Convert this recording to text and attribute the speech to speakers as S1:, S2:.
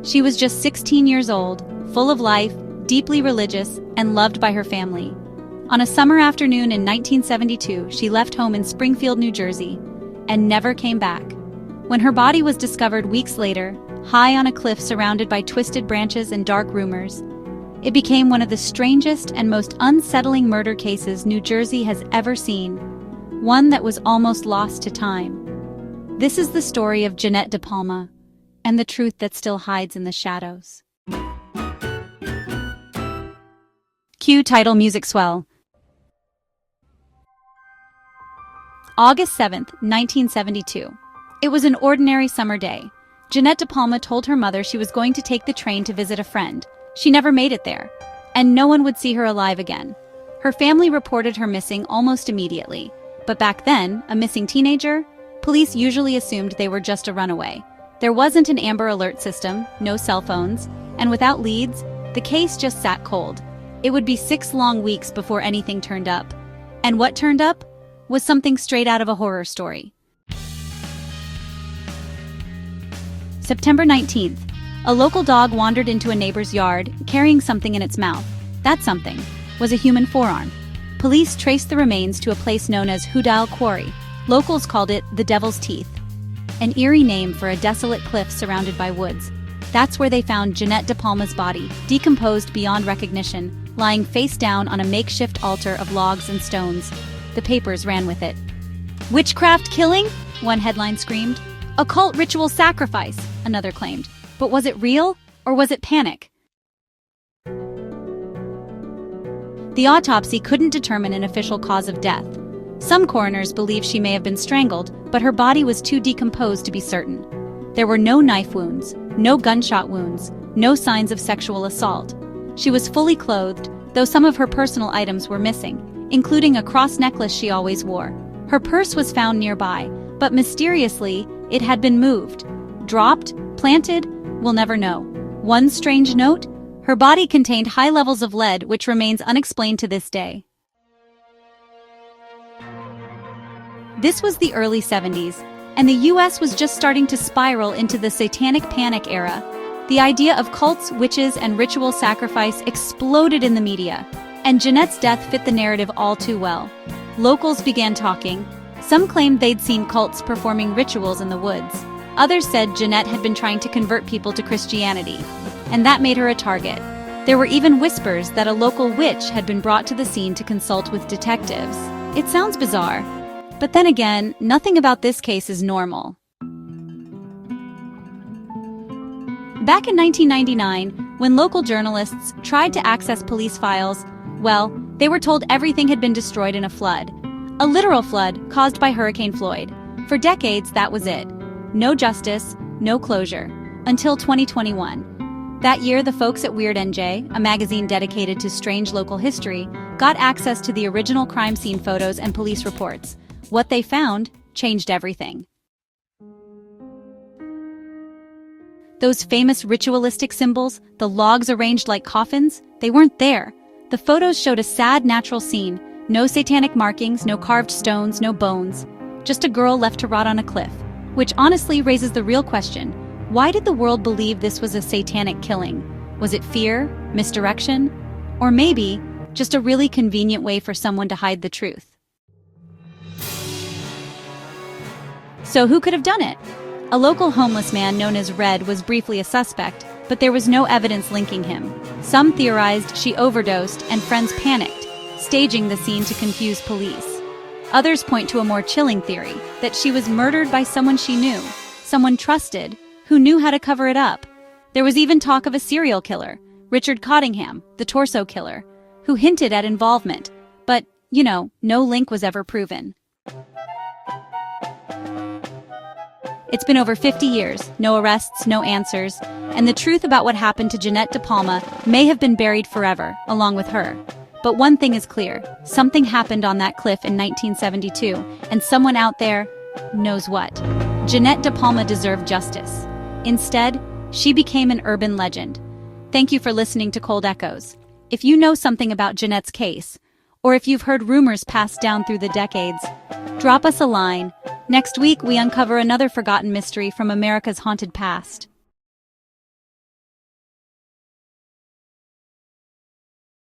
S1: She was just 16 years old, full of life, deeply religious, and loved by her family. On a summer afternoon in 1972, she left home in Springfield, New Jersey, and never came back. When her body was discovered weeks later, high on a cliff surrounded by twisted branches and dark rumors, it became one of the strangest and most unsettling murder cases New Jersey has ever seen, one that was almost lost to time. This is the story of Jeanette Depalma, and the truth that still hides in the shadows. Cue title music swell. August 7th, 1972. It was an ordinary summer day. Jeanette Depalma told her mother she was going to take the train to visit a friend. She never made it there, and no one would see her alive again. Her family reported her missing almost immediately, but back then, a missing teenager? Police usually assumed they were just a runaway. There wasn't an Amber Alert system, no cell phones, and without leads, the case just sat cold. It would be 6 long weeks before anything turned up. And what turned up was something straight out of a horror story. September 19th. A local dog wandered into a neighbor's yard, carrying something in its mouth. That something was a human forearm. Police traced the remains to a place known as Hoodal Quarry. Locals called it the Devil's Teeth, an eerie name for a desolate cliff surrounded by woods. That's where they found Jeanette Depalma's body, decomposed beyond recognition, lying face down on a makeshift altar of logs and stones. The papers ran with it. "Witchcraft killing?" one headline screamed. "Occult ritual sacrifice," another claimed. But was it real, or was it panic? The autopsy couldn't determine an official cause of death. Some coroners believe she may have been strangled, but her body was too decomposed to be certain. There were no knife wounds, no gunshot wounds, no signs of sexual assault. She was fully clothed, though some of her personal items were missing, including a cross necklace she always wore. Her purse was found nearby, but mysteriously, it had been moved. Dropped? Planted? We'll never know. One strange note? Her body contained high levels of lead, which remains unexplained to this day. This was the early 70s, and the US was just starting to spiral into the satanic panic era. The idea of cults, witches, and ritual sacrifice exploded in the media, and Jeanette's death fit the narrative all too well. Locals began talking. Some claimed they'd seen cults performing rituals in the woods. Others said Jeanette had been trying to convert people to Christianity, and that made her a target. There were even whispers that a local witch had been brought to the scene to consult with detectives. It sounds bizarre, but then again, nothing about this case is normal. Back in 1999, when local journalists tried to access police files, well, they were told everything had been destroyed in a flood. A literal flood caused by Hurricane Floyd. For decades, that was it. No justice, no closure, until 2021. That year, the folks at Weird NJ, a magazine dedicated to strange local history, got access to the original crime scene photos and police reports. What they found changed everything. Those famous ritualistic symbols, the logs arranged like coffins, they weren't there. The photos showed a sad natural scene. No satanic markings, no carved stones, no bones. Just a girl left to rot on a cliff. Which honestly raises the real question, why did the world believe this was a satanic killing? Was it fear, misdirection, or maybe just a really convenient way for someone to hide the truth? So who could have done it? A local homeless man known as Red was briefly a suspect, but there was no evidence linking him. Some theorized she overdosed and friends panicked, staging the scene to confuse police. Others point to a more chilling theory, that she was murdered by someone she knew, someone trusted, who knew how to cover it up. There was even talk of a serial killer, Richard Cottingham, the torso killer, who hinted at involvement, but, no link was ever proven. It's been over 50 years, no arrests, no answers, and the truth about what happened to Jeanette Depalma may have been buried forever, along with her. But one thing is clear, something happened on that cliff in 1972, and someone out there knows what. Jeanette Depalma deserved justice. Instead, she became an urban legend. Thank you for listening to Cold Echoes. If you know something about Jeanette's case, or if you've heard rumors passed down through the decades, drop us a line. Next week, we uncover another forgotten mystery from America's haunted past.